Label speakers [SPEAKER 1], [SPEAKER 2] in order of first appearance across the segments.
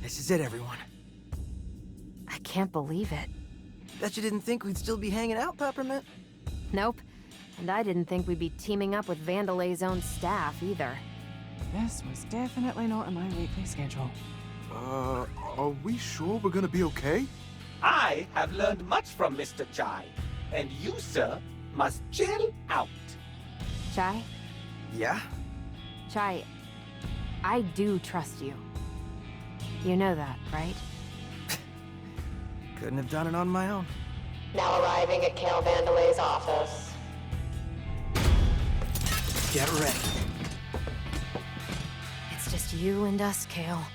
[SPEAKER 1] This is it, everyone.
[SPEAKER 2] I can't believe it.
[SPEAKER 1] Bet you didn't think we'd still be hanging out, Peppermint?
[SPEAKER 2] Nope. And I didn't think we'd be teaming up with Vandelay's own staff, either.
[SPEAKER 3] This was definitely not in my weekly schedule.
[SPEAKER 4] Are we sure we're gonna be okay?
[SPEAKER 5] I have learned much from Mr. Chai, and you, sir, must chill out.
[SPEAKER 2] Chai?
[SPEAKER 1] Yeah?
[SPEAKER 2] Chai, I do trust you. You know that, right?
[SPEAKER 1] Couldn't have done it on my own.
[SPEAKER 6] Now arriving at Kale Vandelay's office.
[SPEAKER 1] Get ready.
[SPEAKER 2] It's just you and us, Kale.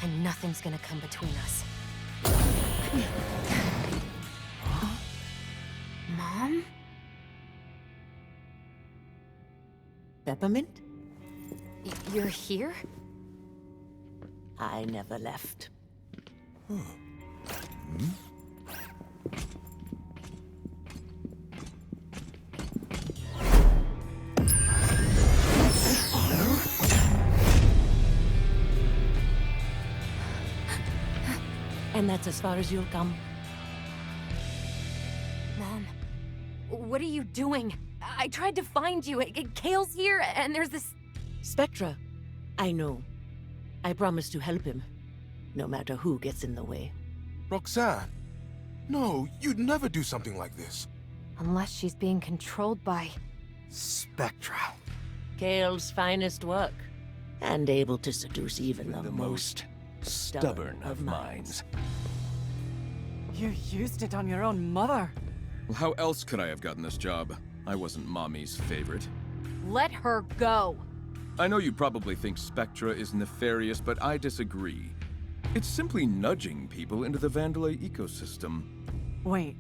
[SPEAKER 2] And nothing's gonna come between us. Mom?
[SPEAKER 7] Peppermint?
[SPEAKER 2] You're here?
[SPEAKER 7] I never left. And that's as far as you'll come.
[SPEAKER 2] Mom, what are you doing? I tried to find you. Kale's here, and there's this...
[SPEAKER 7] Spectra, I know. I promise to help him, no matter who gets in the way.
[SPEAKER 4] Roxanne! No, you'd never do something like this.
[SPEAKER 2] Unless she's being controlled by...
[SPEAKER 1] Spectra.
[SPEAKER 7] Kale's finest work, and able to seduce even the
[SPEAKER 8] most stubborn of minds.
[SPEAKER 3] You used it on your own mother.
[SPEAKER 8] Well, how else could I have gotten this job? I wasn't Mommy's favorite.
[SPEAKER 2] Let her go!
[SPEAKER 8] I know you probably think Spectra is nefarious, but I disagree. It's simply nudging people into the Vandelay ecosystem.
[SPEAKER 3] Wait,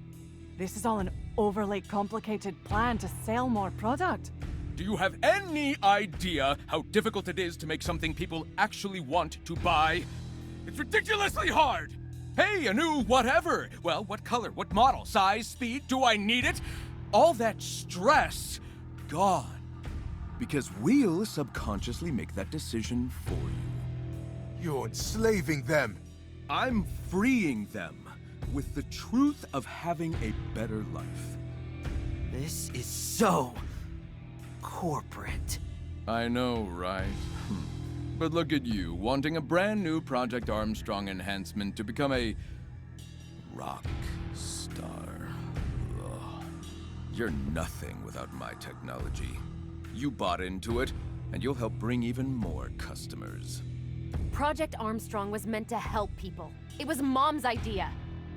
[SPEAKER 3] this is all an overly complicated plan to sell more product?
[SPEAKER 8] Do you have any idea how difficult it is to make something people actually want to buy? It's ridiculously hard! Hey, a new whatever! Well, what color, what model, size, speed, do I need it? All that stress, gone. Because we'll subconsciously make that decision for you.
[SPEAKER 4] You're enslaving them.
[SPEAKER 8] I'm freeing them with the truth of having a better life.
[SPEAKER 1] This is so... corporate.
[SPEAKER 8] I know, right? But look at you, wanting a brand new Project Armstrong enhancement to become a... rock star. Ugh. You're nothing without my technology. You bought into it, and you'll help bring even more customers.
[SPEAKER 2] Project Armstrong was meant to help people. It was Mom's idea.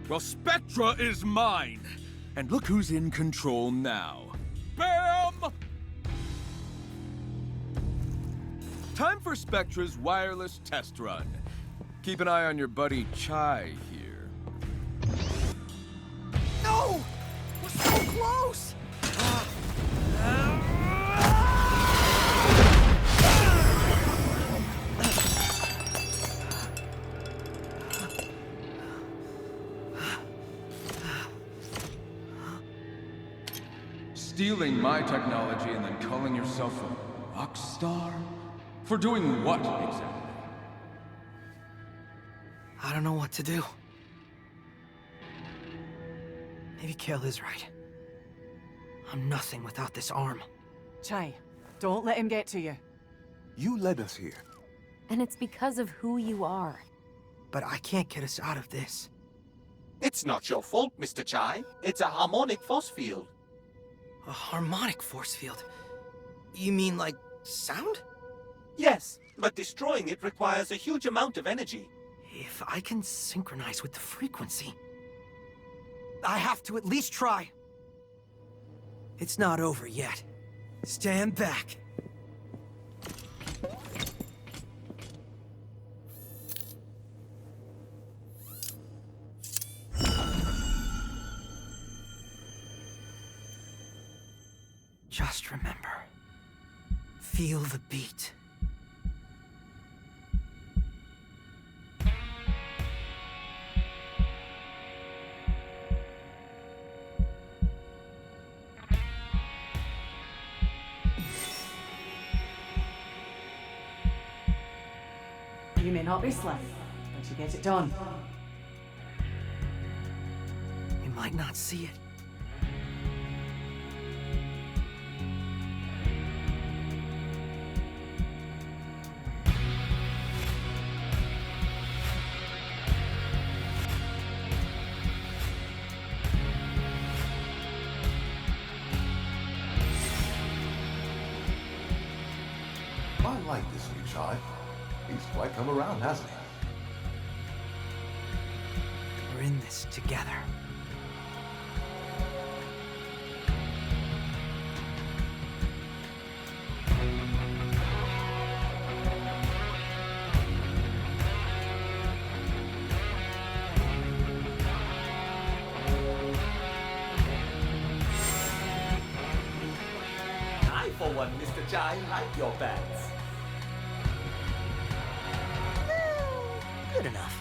[SPEAKER 8] Well, Spectra is mine! And look who's in control now. Bam! Time for Spectra's wireless test run. Keep an eye on your buddy Chai here.
[SPEAKER 1] No! We're so close!
[SPEAKER 8] Stealing my technology and then calling yourself a rock star? For doing what, exactly?
[SPEAKER 1] I don't know what to do. Maybe Kale is right. I'm nothing without this arm.
[SPEAKER 3] Chai, don't let him get to you.
[SPEAKER 4] You led us here.
[SPEAKER 2] And it's because of who you are.
[SPEAKER 1] But I can't get us out of this.
[SPEAKER 5] It's not your fault, Mr. Chai. It's a harmonic force field.
[SPEAKER 1] A harmonic force field? You mean like sound?
[SPEAKER 5] Yes, but destroying it requires a huge amount of energy.
[SPEAKER 1] If I can synchronize with the frequency, I have to at least try. It's not over yet. Stand back. Just remember, feel the beat.
[SPEAKER 3] You may not be slim, to get it done.
[SPEAKER 1] You might not see it.
[SPEAKER 4] I like this new Chai. He's quite come around, hasn't he?
[SPEAKER 1] We're in this together.
[SPEAKER 5] I, for one, Mr. Chai, like your pants.
[SPEAKER 1] Good enough.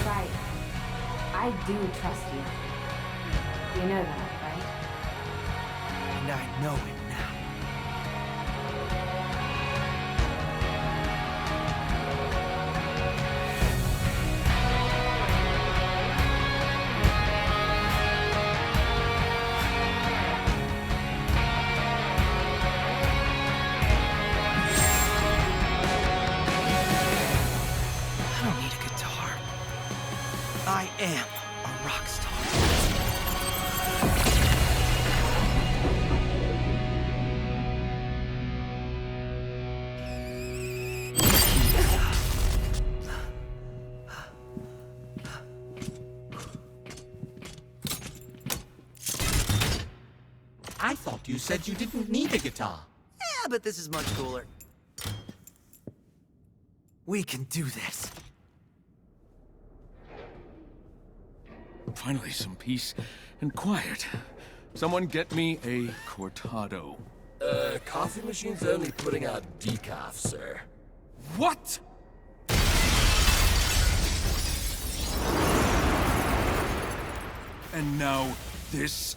[SPEAKER 2] Right. I do trust you. You know that, right?
[SPEAKER 1] And I know it now. I don't need a guitar. I am a rock star.
[SPEAKER 5] I thought you said you didn't need a guitar.
[SPEAKER 1] Yeah, but this is much cooler. We can do this.
[SPEAKER 8] Finally, some peace and quiet. Someone get me a cortado.
[SPEAKER 9] Coffee machine's only putting out decaf, sir.
[SPEAKER 8] What? And now this?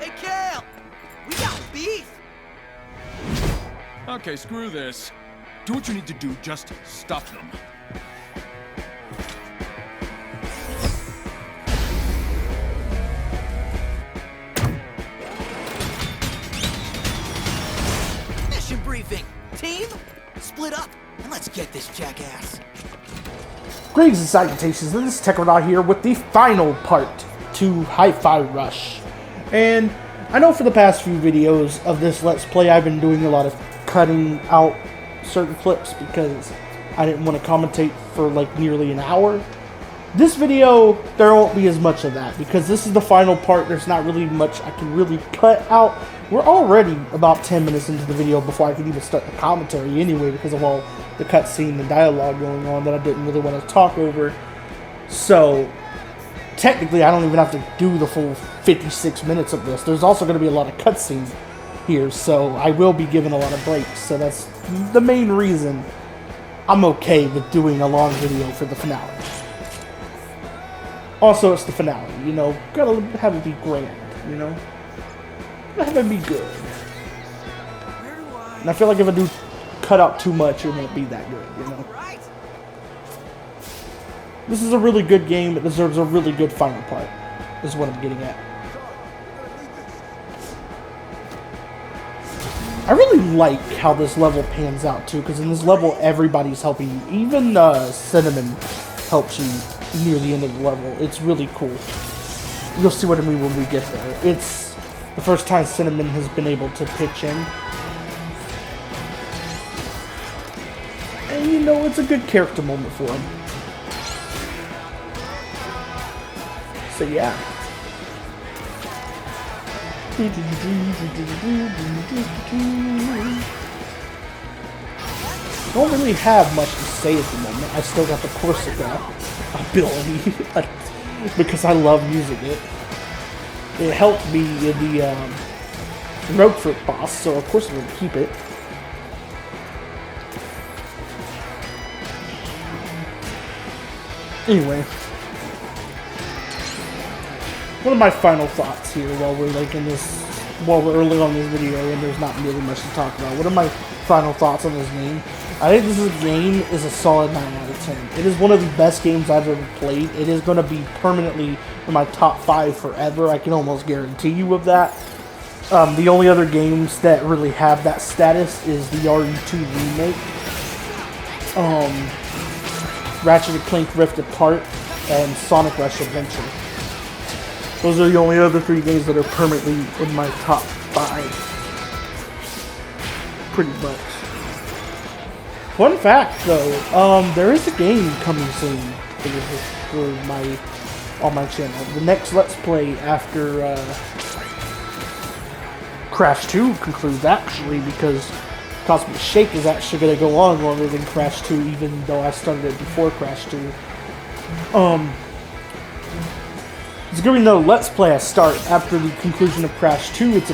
[SPEAKER 1] Hey, Kale! We got beef!
[SPEAKER 8] Okay, screw this. Do what you need to do, just stop them.
[SPEAKER 1] Mission briefing! Team, split up and let's get this jackass.
[SPEAKER 10] Greetings and salutations, this is Techronaut here with the final part to Hi-Fi Rush. And I know for the past few videos of this Let's Play I've been doing a lot of cutting out certain clips because I didn't want to commentate for like nearly an hour. This video, there won't be as much of that because this is the final part. There's not really much I can really cut out. We're already about 10 minutes into the video before I could even start the commentary anyway because of all the cutscene and dialogue going on that I didn't really want to talk over. So technically I don't even have to do the full 56 minutes of this. There's also going to be a lot of cutscenes here, so I will be given a lot of breaks. So that's the main reason I'm okay with doing a long video for the finale. Also, it's the finale, you know, gotta have it be grand, you know? Gotta have it be good. And I feel like if I do cut out too much, it won't be that good, you know? This is a really good game. It deserves a really good final part, is what I'm getting at. I really like how this level pans out, too, because in this level, everybody's helping you. Even Cinnamon helps you near the end of the level. It's really cool. You'll see what I mean when we get there. It's the first time Cinnamon has been able to pitch in. And, you know, it's a good character moment for him. So, yeah. don't really have much to say at the moment. I still got the Corsica ability because I love using it. It helped me in the Road Trip boss, so of course I'm going to keep it. Anyway, one of my final thoughts here while we're early on this video and there's not really much to talk about. What are my final thoughts on this game? I think this game is a solid 9 out of 10. It is one of the best games I've ever played. It is going to be permanently in my top 5 forever. I can almost guarantee you of that. The only other games that really have that status is the RE2 remake, Ratchet & Clank Rift Apart, and Sonic Rush Adventure. Those are the only other 3 games that are permanently in my top 5. Pretty much. Fun fact, though, there is a game coming soon on my channel. The next Let's Play after Crash 2 concludes, actually, because Cosmic Shake is actually going to go on longer than Crash 2, even though I started it before Crash 2. There's going to be no Let's Play I start after the conclusion of Crash 2. It's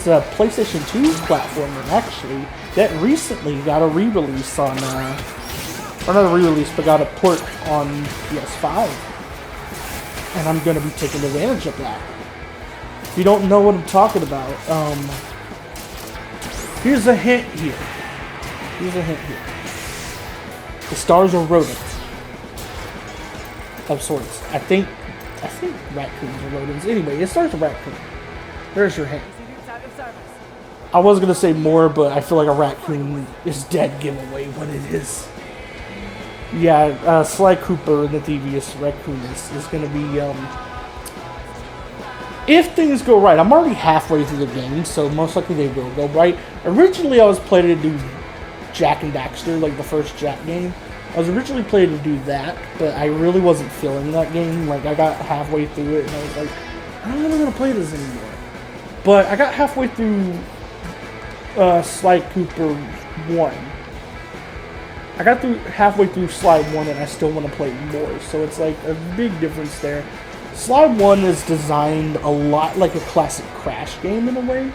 [SPEAKER 10] a PlayStation 2 platformer, actually, that recently got a re-release on, or not a re-release, but got a port on PS5. And I'm going to be taking advantage of that. If you don't know what I'm talking about, here's a hint here. The stars are rodents of sorts. I think raccoons are rodents. Anyway, it starts with raccoon. There's your hint. I was gonna say more, but I feel like a raccoon is dead giveaway what it is. Yeah, Sly Cooper, the devious raccoon, is gonna be, if things go right. I'm already halfway through the game, so most likely they will go right. Originally, I was planning to do Jak and Daxter, like the first Jak game. I was originally planning to do that, but I really wasn't feeling that game. Like, I got halfway through it, and I was like, I don't really want to play this anymore. But I got halfway through Sly Cooper 1. I got halfway through Sly 1, and I still want to play more, so it's like a big difference there. Sly 1 is designed a lot like a classic Crash game in a way,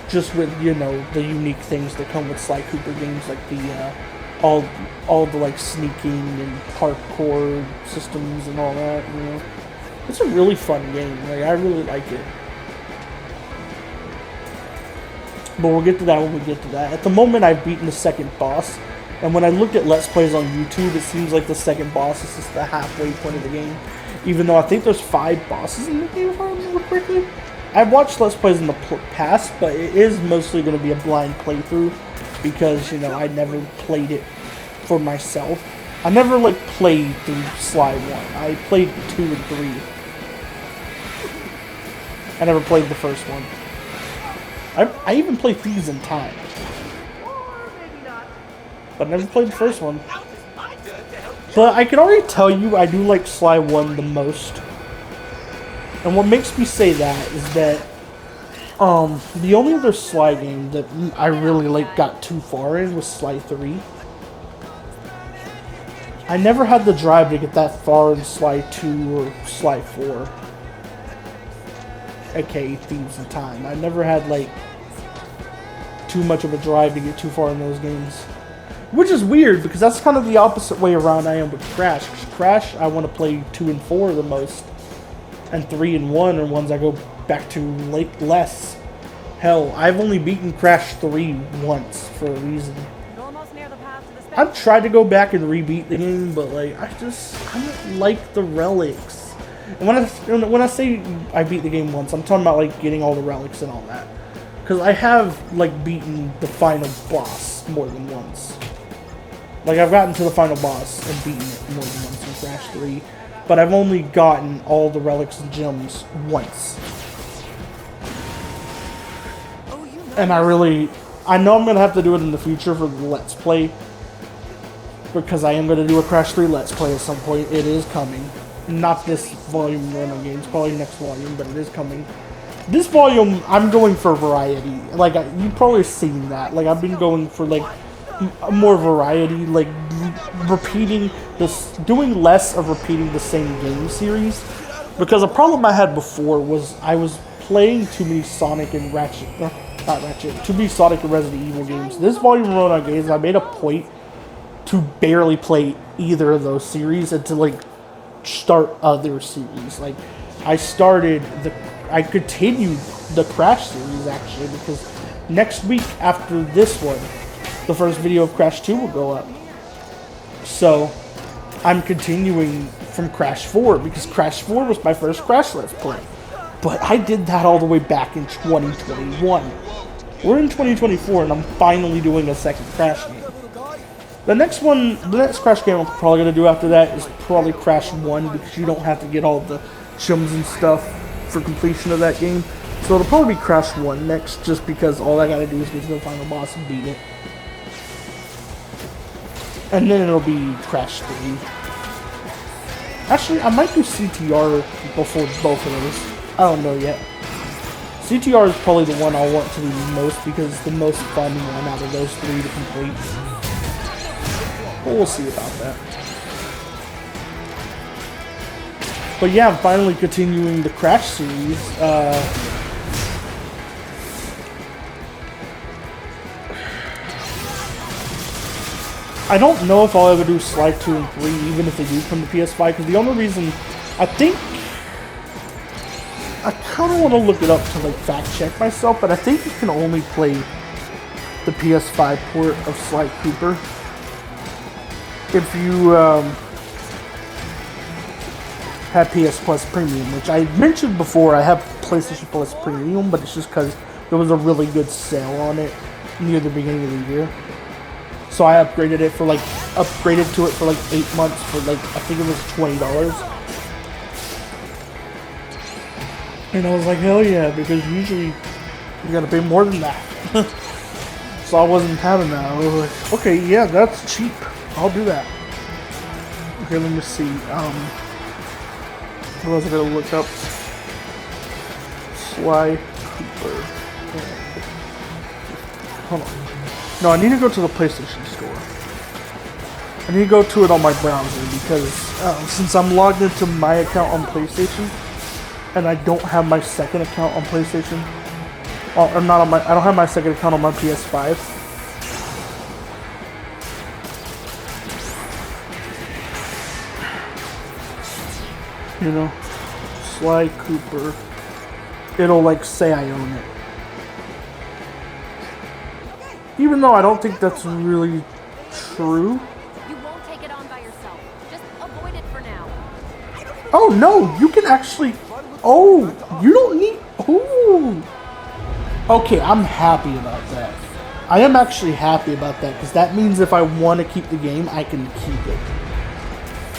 [SPEAKER 10] just with, you know, the unique things that come with Sly Cooper games, like the all the like sneaking and parkour systems and all that. You know, it's a really fun game. Like, I really like it. But we'll get to that when we get to that. At the moment, I've beaten the second boss, and when I looked at Let's Plays on YouTube, it seems like the second boss is just the halfway point of the game. Even though I think there's 5 bosses in the game, if I remember correctly. I've watched Let's Plays in the past, but it is mostly going to be a blind playthrough, because, you know, I never played it for myself. I never, like, played through Sly 1. I played 2 and 3. I never played the first one. I even played Thieves in Time. But never played the first one. But I can already tell you I do like Sly 1 the most. And what makes me say that is that the only other Sly game that I really like got too far in was Sly 3. I never had the drive to get that far in Sly 2 or Sly 4. aka Thieves in Time. I never had like too much of a drive to get too far in those games. Which is weird, because that's kind of the opposite way around I am with Crash. Crash, I want to play 2 and 4 the most. And 3 and 1 are ones I go back to less. Hell, I've only beaten Crash 3 once for a reason. I've tried to go back and rebeat the game, but like, I don't like the relics. And when I say I beat the game once, I'm talking about like getting all the relics and all that. Because I have like beaten the final boss more than once. Like, I've gotten to the final boss and beaten it more than once in Crash 3. But I've only gotten all the relics and gems once. And I know I'm going to have to do it in the future for the Let's Play. Because I am going to do a Crash 3 Let's Play at some point. It is coming. Not this volume run games, probably next volume, but it is coming. This volume, I'm going for variety. Like, you've probably seen that. Like, I've been going for, like, more variety, like repeating this, doing less of repeating the same game series. Because a problem I had before was I was playing too many Sonic and too many Sonic and Resident Evil games. This volume run on games, I made a point to barely play either of those series and to like start other series. Like I continued the Crash series actually, because next week after this one, the first video of Crash 2 will go up. So I'm continuing from Crash 4 because Crash 4 was my first Crash Let's Play. But I did that all the way back in 2021. We're in 2024 and I'm finally doing a second Crash game. The next Crash game I'm probably going to do after that is probably Crash 1 because you don't have to get all the gems and stuff for completion of that game. So it'll probably be Crash 1 next just because all I got to do is get to the final boss and beat it. And then it'll be Crash 3. Actually, I might do CTR before both of those. I don't know yet. CTR is probably the one I'll want to do the most because it's the most fun one out of those three to complete. But we'll see about that. But yeah, I'm finally continuing the Crash series. I don't know if I'll ever do Slide 2 and 3, even if they do come to PS5, because the only reason I think I kind of want to look it up to like fact check myself, but I think you can only play the PS5 port of Sly Cooper if you have PS Plus Premium, which I mentioned before. I have PlayStation Plus Premium, but it's just because there was a really good sale on it near the beginning of the year. So I upgraded to it for like 8 months for like, I think it was $20. And I was like, hell yeah, because usually you gotta pay more than that. So I wasn't having that. I was like, okay, yeah, that's cheap. I'll do that. Okay, let me see. What was I gonna look up? Sly Cooper. Hold on. No, I need to go to the PlayStation Store. I need to go to it on my browser because since I'm logged into my account on PlayStation, and I don't have my second account on PlayStation, I don't have my second account on my PS5. You know, Sly Cooper. It'll like say I own it. Even though I don't think that's really true.
[SPEAKER 2] You won't take it on by yourself. Just avoid it for now.
[SPEAKER 10] Oh no, you can actually. Oh, you don't need. Ooh. Okay, I'm happy about that. I am actually happy about that because that means if I want to keep the game, I can keep it.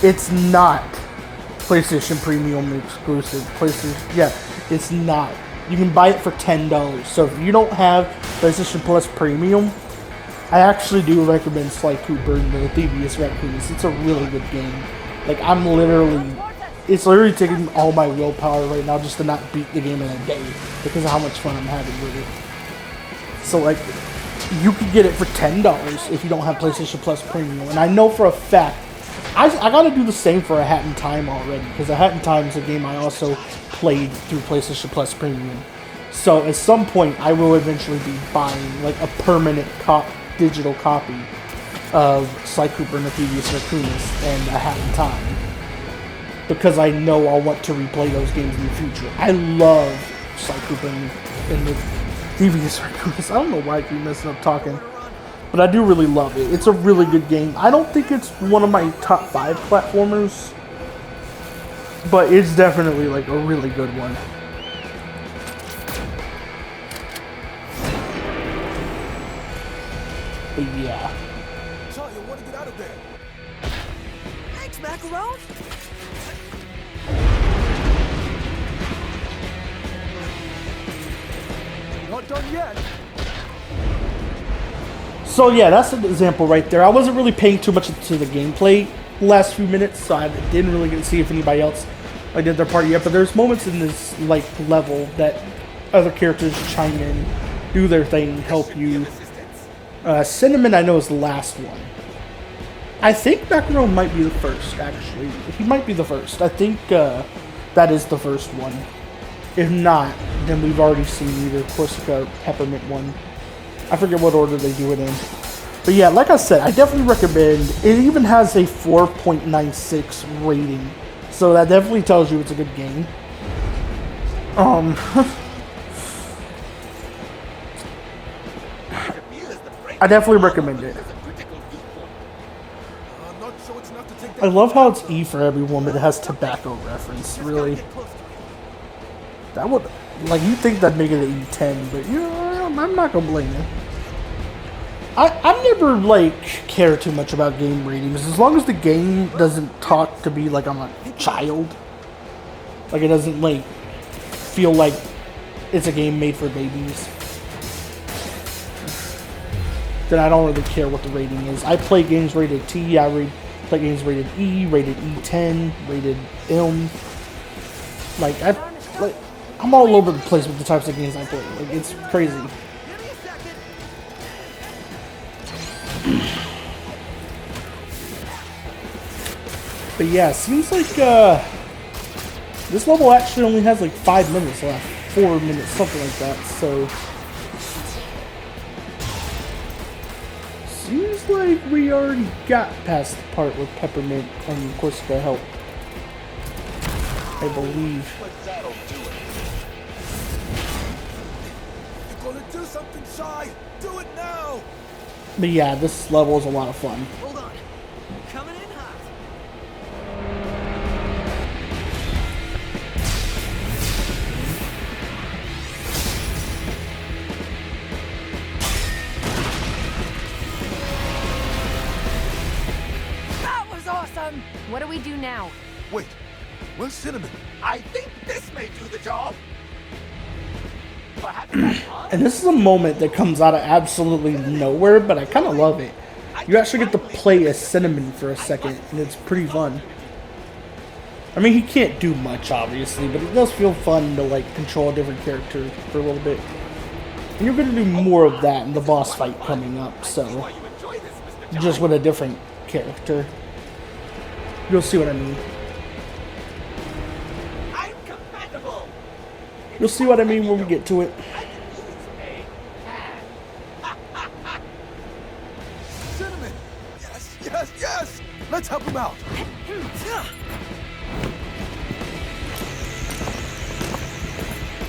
[SPEAKER 10] It's not PlayStation Premium exclusive. Yeah, it's not. You can buy it for $10. So if you don't have PlayStation Plus Premium, I actually do recommend Sly Cooper and the Devious Raccoons. It's a really good game. Like it's literally taking all my willpower right now just to not beat the game in a day because of how much fun I'm having with it. So like, you can get it for $10 if you don't have PlayStation Plus Premium. And I know for a fact, I gotta do the same for A Hat in Time already, because A Hat in Time is a game I also played through PlayStation Plus Premium. So at some point, I will eventually be buying like a permanent digital copy of Sly Cooper and the Devious Raccoonist and A Hat in Time, because I know I'll want to replay those games in the future. I love Sly Cooper and the Devious Raccoonist. I don't know why I keep messing up talking. But I do really love it. It's a really good game. I don't think it's one of my top 5 platformers, but it's definitely like a really good one. But yeah.
[SPEAKER 9] Charlie, I want to get out of there.
[SPEAKER 1] Thanks, Macaron.
[SPEAKER 9] Not done yet.
[SPEAKER 10] So yeah, that's an example right there. I wasn't really paying too much to the gameplay the last few minutes, so I didn't really get to see if anybody else did their part yet. But there's moments in this like level that other characters chime in, do their thing, help you. Cinnamon, I know, is the last one. I think Macaron might be the first, actually. He might be the first. I think that is the first one. If not, then we've already seen either Corsica or Peppermint one. I forget what order they do it in. But yeah, like I said, I definitely recommend. It even has a 4.96 rating. So that definitely tells you it's a good game. I definitely recommend it. I love how it's E for everyone, but it has tobacco reference, really. That would, like, you think that'd make it an E10, but you know, I'm not gonna blame you. I've never, like, cared too much about game ratings, as long as the game doesn't talk to be like I'm a child. Like, it doesn't, like, feel like it's a game made for babies. Then I don't really care what the rating is. I play games rated T, play games rated E, rated E10, rated M. Like, I'm all over the place with the types of games I play. Like, it's crazy. But yeah, seems like this level actually only has like 5 minutes left. 4 minutes, something like that, so seems like we already got past the part where Peppermint and Corsica help. I believe.
[SPEAKER 4] But that'll do it. You're gonna do something, Shy! Do it now!
[SPEAKER 10] But yeah, this level is a lot of fun.
[SPEAKER 1] Hold on. Coming in hot.
[SPEAKER 3] That was awesome!
[SPEAKER 2] What do we do now?
[SPEAKER 4] Wait, where's Cinnamon?
[SPEAKER 5] I think this may do the job. Perhaps that's fun.
[SPEAKER 10] And this is a moment that comes out of absolutely nowhere, but I kind of love it. You actually get to play as Cinnamon for a second, and it's pretty fun. I mean, he can't do much, obviously, but it does feel fun to, like, control a different character for a little bit. And you're going to do more of that in the boss fight coming up, so just with a different character. You'll see what I mean.
[SPEAKER 5] I'm compatible.
[SPEAKER 10] You'll see what I mean when we get to it.
[SPEAKER 4] Cinnamon! Yes, yes, yes! Let's help him out!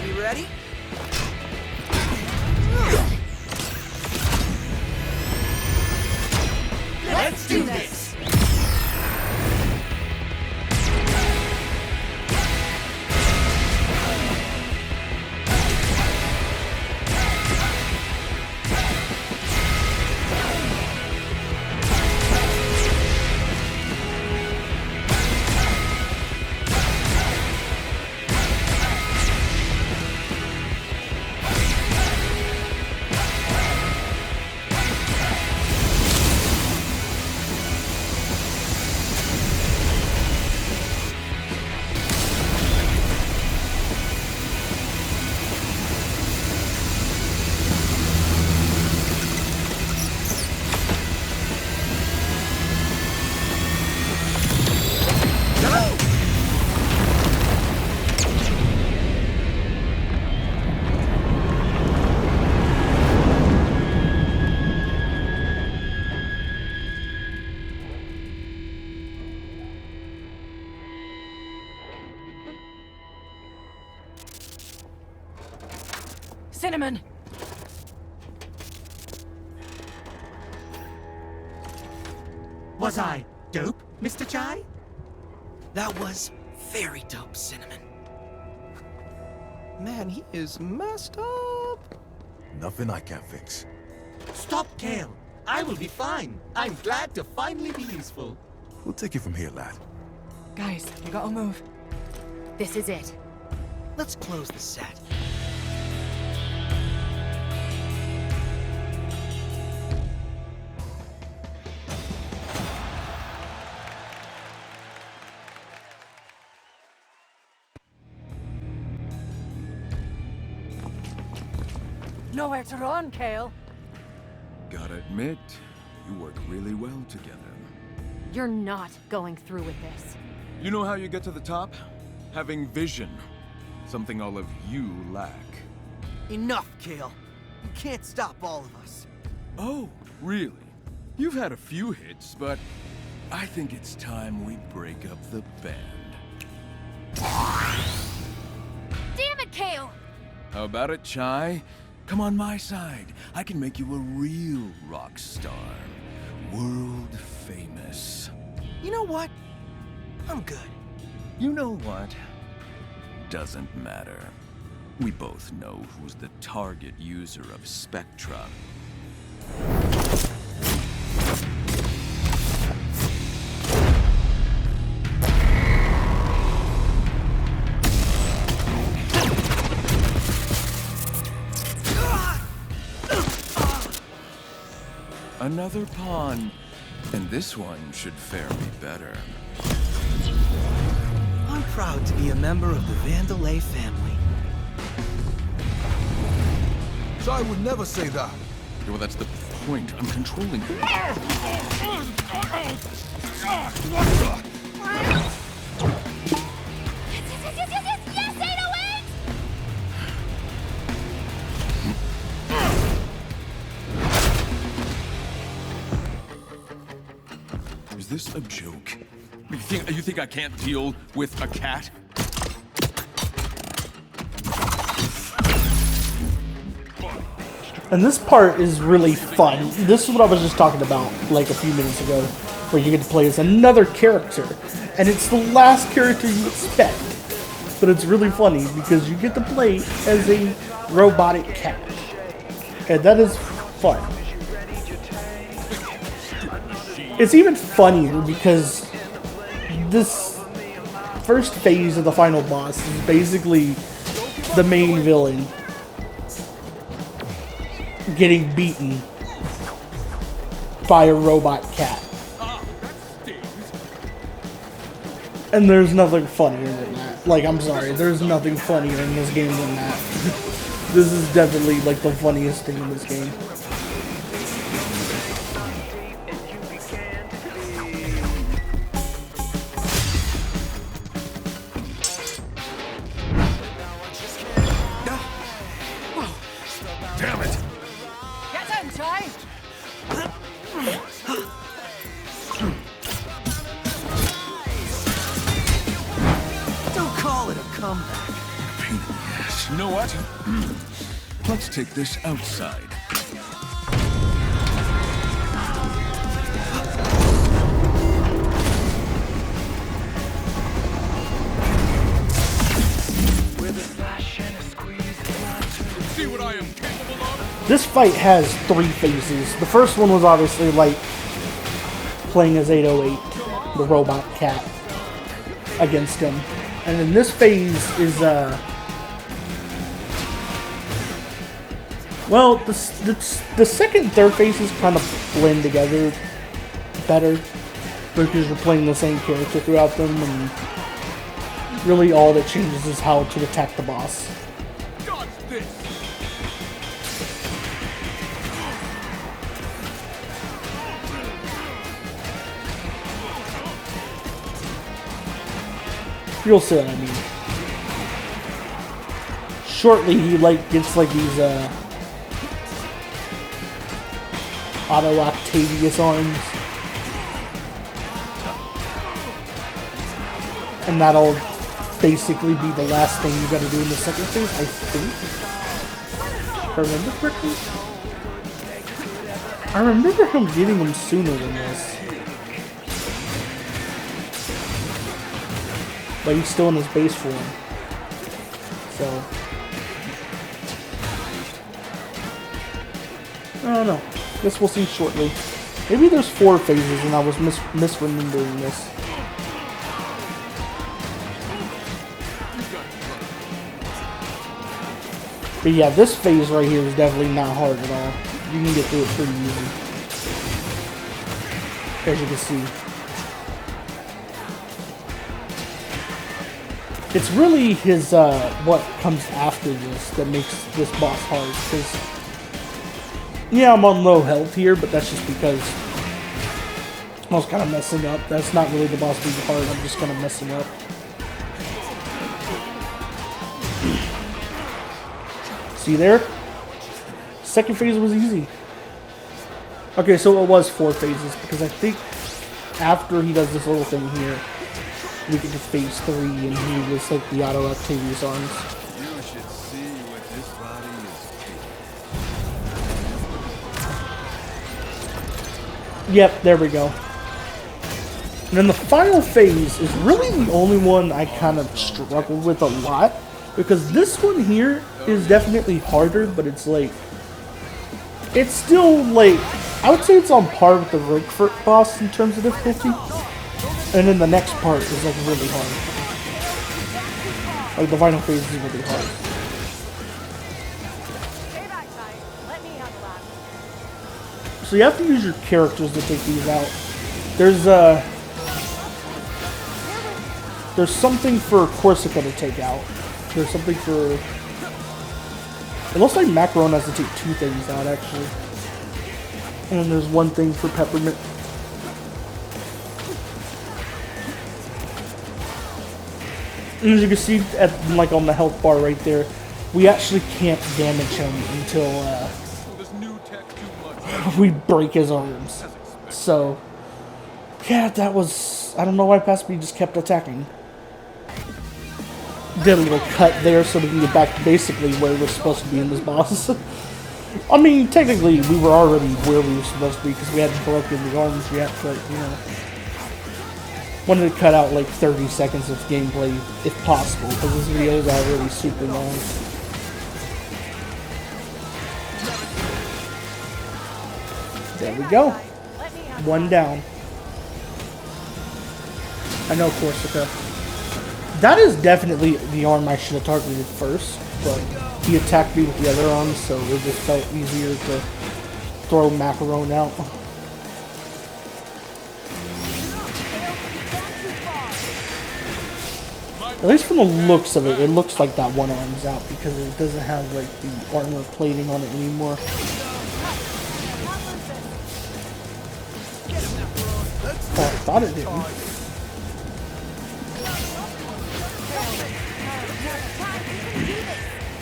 [SPEAKER 1] You ready?
[SPEAKER 5] Let's do this.
[SPEAKER 3] Cinnamon!
[SPEAKER 5] Was I dope, Mr. Chai?
[SPEAKER 1] That was very dope, Cinnamon. Man, he is messed up.
[SPEAKER 4] Nothing I can't fix.
[SPEAKER 5] Stop, Kale. I will be fine. I'm glad to finally be useful.
[SPEAKER 4] We'll take it from here, lad.
[SPEAKER 3] Guys, we gotta move.
[SPEAKER 2] This is it.
[SPEAKER 1] Let's close the set.
[SPEAKER 3] Nowhere to run, Kale.
[SPEAKER 8] Gotta admit, you work really well together.
[SPEAKER 2] You're not going through with this.
[SPEAKER 8] You know how you get to the top? Having vision. Something all of you lack.
[SPEAKER 1] Enough, Kale. You can't stop all of us.
[SPEAKER 8] Oh, really? You've had a few hits, but I think it's time we break up the band.
[SPEAKER 2] Damn it, Kale!
[SPEAKER 8] How about it, Chai? Come on my side. I can make you a real rock star. World famous.
[SPEAKER 1] You know what? I'm good.
[SPEAKER 8] You know what? Doesn't matter. We both know who's the target user of Spectra. Another pawn, and this one should fare me better.
[SPEAKER 1] I'm proud to be a member of the Vandelay family.
[SPEAKER 4] I would never say that.
[SPEAKER 8] Yeah, well, that's the point. I'm controlling you.
[SPEAKER 2] Yes, yes, 808!
[SPEAKER 8] Is this a joke? You think I can't deal with a cat?
[SPEAKER 10] And this part is really fun. This is what I was just talking about like a few minutes ago, where you get to play as another character. And it's the last character you expect. But it's really funny because you get to play as a robotic cat. And that is fun. It's even funnier because this first phase of the final boss is basically the main villain getting beaten by a robot cat. And there's nothing funnier than that. Like, I'm sorry, there's nothing funnier in this game than that. This is definitely, like, the funniest thing in this game.
[SPEAKER 8] Damn it!
[SPEAKER 3] Get in, Chai!
[SPEAKER 1] Don't call it a comeback.
[SPEAKER 8] Pain in the ass. You know what? Let's take this outside. See what I am capable of?
[SPEAKER 10] This fight has 3 phases. The first one was obviously like playing as 808, the robot cat, against him. And then this phase is, well, the second and third phases kind of blend together better because you're playing the same character throughout them, and really all that changes is how to attack the boss. You'll see what I mean. Shortly, he gets these auto Octavius arms, and that'll basically be the last thing you gotta do in the second phase, I think. If I remember correctly. I remember him getting them sooner than this. But he's still in his base form. So I don't know. Guess we'll see shortly. Maybe there's 4 phases and I was misremembering this. But yeah, this phase right here is definitely not hard at all. You can get through it pretty easy. As you can see. It's really his, what comes after this that makes this boss hard, because Yeah, I'm on low health here, but that's just because I was kind of messing up. That's not really the boss being hard, I'm just kind of messing up. See there? Second phase was easy. Okay, so it was 4 phases, because I think after he does this little thing here, we get to phase 3, and he was like the Auto Octavius arms.
[SPEAKER 11] You should see what this body is.
[SPEAKER 10] Yep, there we go. And then the final phase is really the only one I kind of struggled with a lot, because this one here is definitely harder, but it's like, it's still like, I would say it's on par with the Rickford boss in terms of difficulty. And then the next part is like really hard. Like the final phase is really hard. So you have to use your characters to take these out. There's something for Corsica to take out. There's something for... It looks like Macaron has to take 2 things out actually. And then there's one thing for Peppermint. And as you can see, like on the health bar right there, we actually can't damage him until we break his arms. So, yeah, that was... I don't know why Past B just kept attacking. Did a little cut there so we can get back to basically where we're supposed to be in this boss. I mean, technically, we were already where we were supposed to be because we hadn't broken the arms yet, but, you know. Wanted to cut out like 30 seconds of gameplay, if possible, because this video is already super long. There we go. 1 down. I know Corsica. That is definitely the arm I should have targeted first, but he attacked me with the other arm, so it just felt easier to throw Macaron out. At least from the looks of it, it looks like that one arm's out because it doesn't have like the armor plating on it anymore. Oh, I thought it didn't.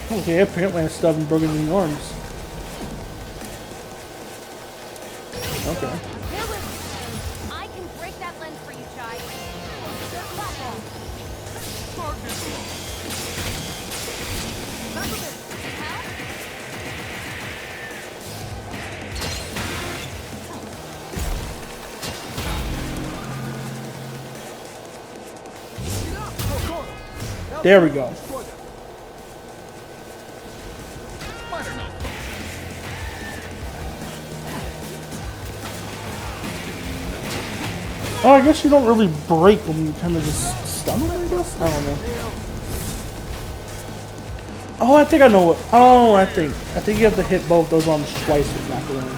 [SPEAKER 10] Okay, apparently I still haven't broken any arms. Okay.
[SPEAKER 2] I can break that lens for you, Chai.
[SPEAKER 10] There we go. Oh, I guess you don't really break when you kind of just stun them, I guess? I don't know. Oh, I think I know what. Oh, I think you have to hit both those arms twice with Macaron.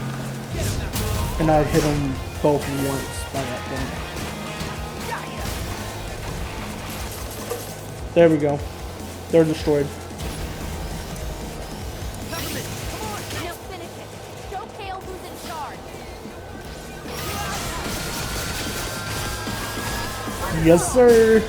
[SPEAKER 10] And I'd hit them both once by that point. There we go. They're destroyed.
[SPEAKER 2] Now finish it. Show Kale who's in charge.
[SPEAKER 10] Yes, sir.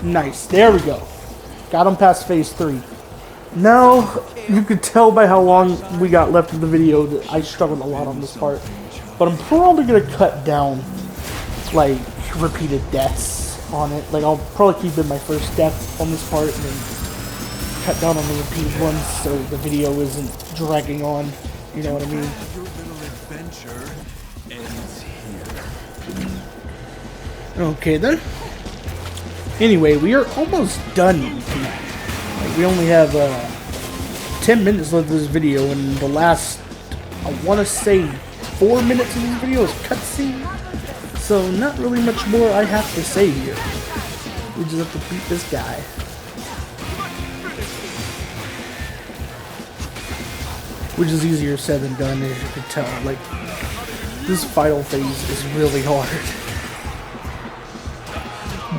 [SPEAKER 10] Nice. There we go. Got him past phase 3. Now, you can tell by how long we got left in the video that I struggled a lot on this part. But I'm probably going to cut down, like, repeated deaths on it. Like, I'll probably keep in my first death on this part and then cut down on the repeated ones so the video isn't dragging on. You know what I mean? Okay then. Anyway, we are almost done tonight. Like, we only have 10 minutes left of this video, and the last, I want to say, 4 minutes of this video is cutscene. So not really much more I have to say here. We just have to beat this guy. Which is easier said than done, as you can tell. Like, this final phase is really hard.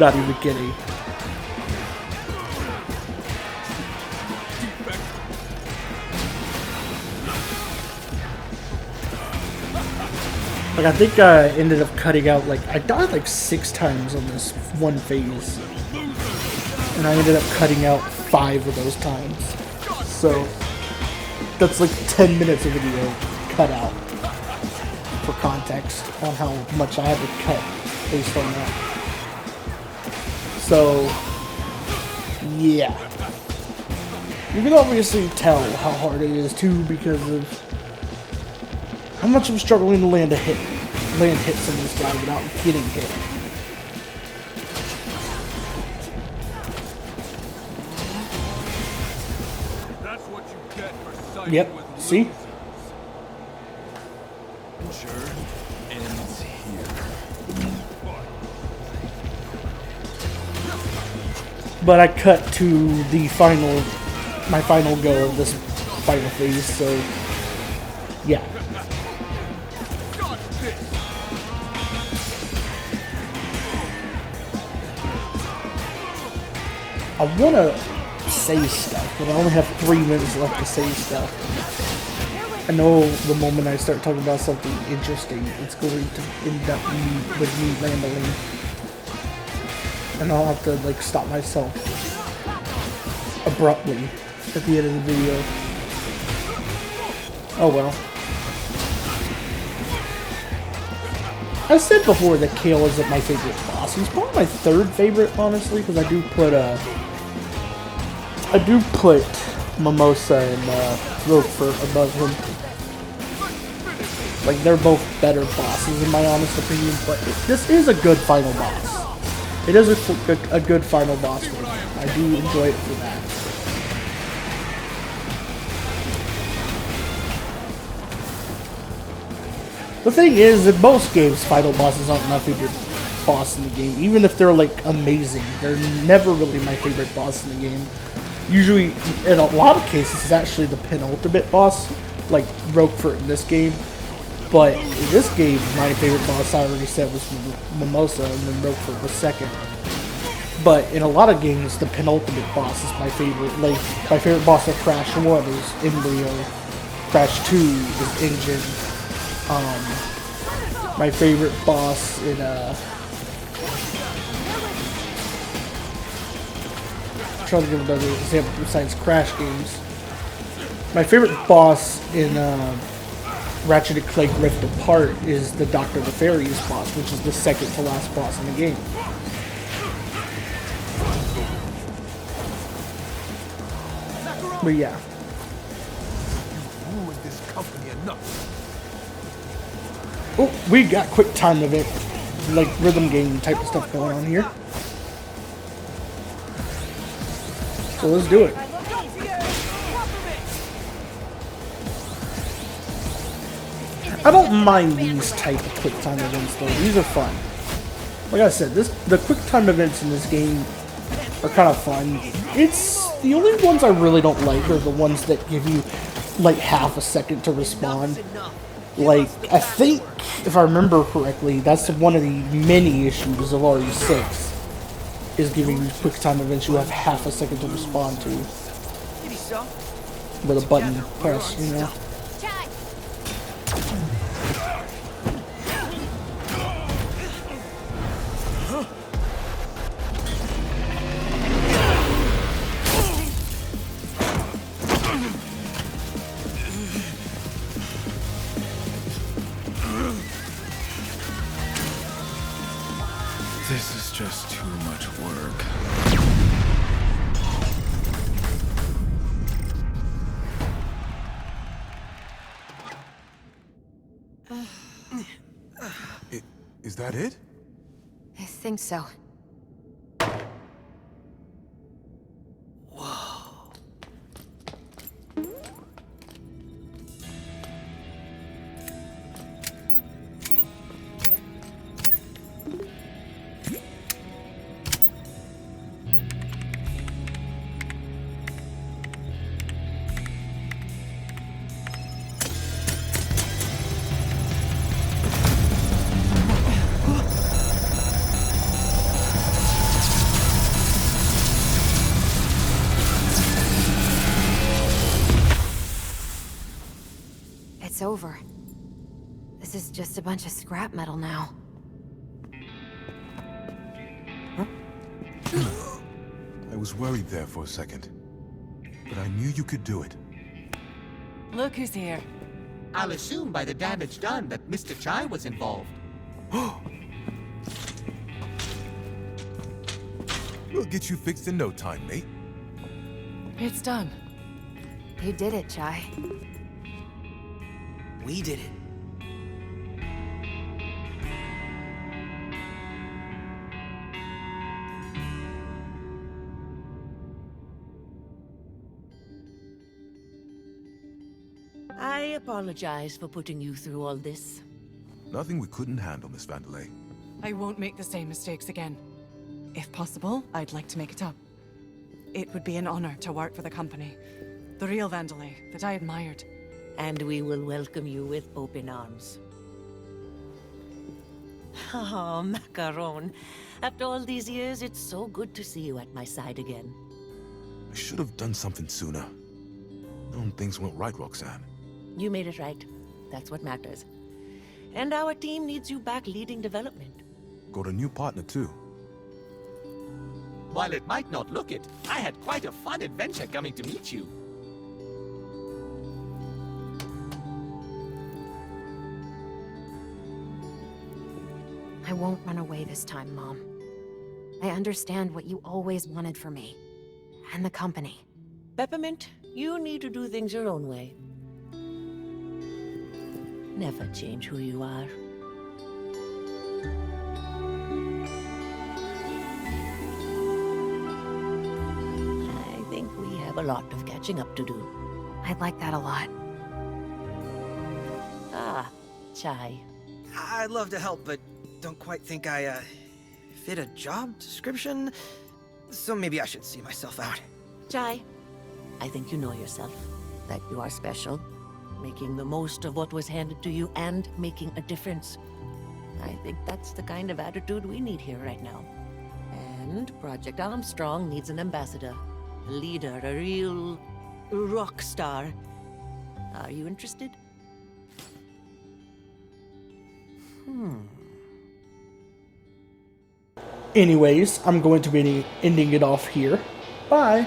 [SPEAKER 10] Not even kidding. Like, I think I ended up cutting out, like, I died like 6 times on this one phase. And I ended up cutting out 5 of those times. So, that's like 10 minutes of video cut out. For context on how much I had to cut based on that. So, yeah. You can obviously tell how hard it is too because of how much I'm struggling to land hits on this guy without getting hit.
[SPEAKER 8] That's what you get for siding
[SPEAKER 10] Yep,
[SPEAKER 8] with
[SPEAKER 10] see?
[SPEAKER 8] losers. Ends here.
[SPEAKER 10] But I cut to the my final go of this final phase, so yeah. I want to say stuff, but I only have 3 minutes left to say stuff. I know the moment I start talking about something interesting, it's going to end up with me rambling. And I'll have to, like, stop myself abruptly at the end of the video. Oh well. I said before that Kale isn't my favorite boss. He's probably my 3rd favorite, honestly, because I do put Mimosa and Roquefort above him. Like, they're both better bosses in my honest opinion, but this is a good final boss. It is a good final boss for me. I do enjoy it for that. The thing is, in most games, final bosses aren't my favorite boss in the game. Even if they're, like, amazing, they're never really my favorite boss in the game. Usually, in a lot of cases, it's actually the penultimate boss, like Roquefort in this game. But in this game, my favorite boss, I already said, was Mimosa, and then Roquefort was 2nd. But in a lot of games, the penultimate boss is my favorite. Like, my favorite boss of Crash 1 is Embryo. Crash 2 is Engine. My favorite boss in, I'm trying to give another example besides Crash games. My favorite boss in, Ratchet & Clank Rift Apart is the Dr. Nefarious boss, which is the 2nd to last boss in the game. But yeah.
[SPEAKER 4] Ruined this company enough.
[SPEAKER 10] Oh, we got quick time event, like rhythm game type of stuff going on here. So let's do it. I don't mind these type of quick time events though. These are fun. Like I said, the quick time events in this game are kind of fun. It's the only ones I really don't like are the ones that give you like half a second to respond. Like, I think, if I remember correctly, that's one of the many issues of RE6, is giving you quick time events you have half a second to respond to. With a button press, you know?
[SPEAKER 11] This is just too much work.
[SPEAKER 4] Is that it?
[SPEAKER 2] I think so. It's over. This is just a bunch of scrap metal now.
[SPEAKER 4] I was worried there for a second, but I knew you could do it.
[SPEAKER 3] Look who's here.
[SPEAKER 5] I'll assume by the damage done that Mr. Chai was involved.
[SPEAKER 4] We'll get you fixed in no time, mate.
[SPEAKER 3] It's done.
[SPEAKER 2] You did it, Chai.
[SPEAKER 1] We did it.
[SPEAKER 7] I apologize for putting you through all this.
[SPEAKER 4] Nothing we couldn't handle, Miss Vandelay.
[SPEAKER 3] I won't make the same mistakes again. If possible, I'd like to make it up. It would be an honor to work for the company. The real Vandelay that I admired.
[SPEAKER 7] And we will welcome you with open arms. Oh, Macaron. After all these years, it's so good to see you at my side again.
[SPEAKER 4] I should have done something sooner. Known things went right, Roxanne.
[SPEAKER 7] You made it right. That's what matters. And our team needs you back leading development.
[SPEAKER 4] Got a new partner, too.
[SPEAKER 5] While it might not look it, I had quite a fun adventure coming to meet you.
[SPEAKER 2] I won't run away this time, Mom. I understand what you always wanted for me. And the company.
[SPEAKER 7] Peppermint, you need to do things your own way. Never change who you are. I think we have a lot of catching up to do.
[SPEAKER 2] I'd like that a lot.
[SPEAKER 7] Ah, Chai.
[SPEAKER 1] I'd love to help, but don't quite think I, fit a job description. So maybe I should see myself out.
[SPEAKER 7] Chai, I think you know yourself. That you are special. Making the most of what was handed to you and making a difference. I think that's the kind of attitude we need here right now. And Project Armstrong needs an ambassador. A leader, a real rock star. Are you interested?
[SPEAKER 10] Anyways, I'm going to be ending it off here. Bye.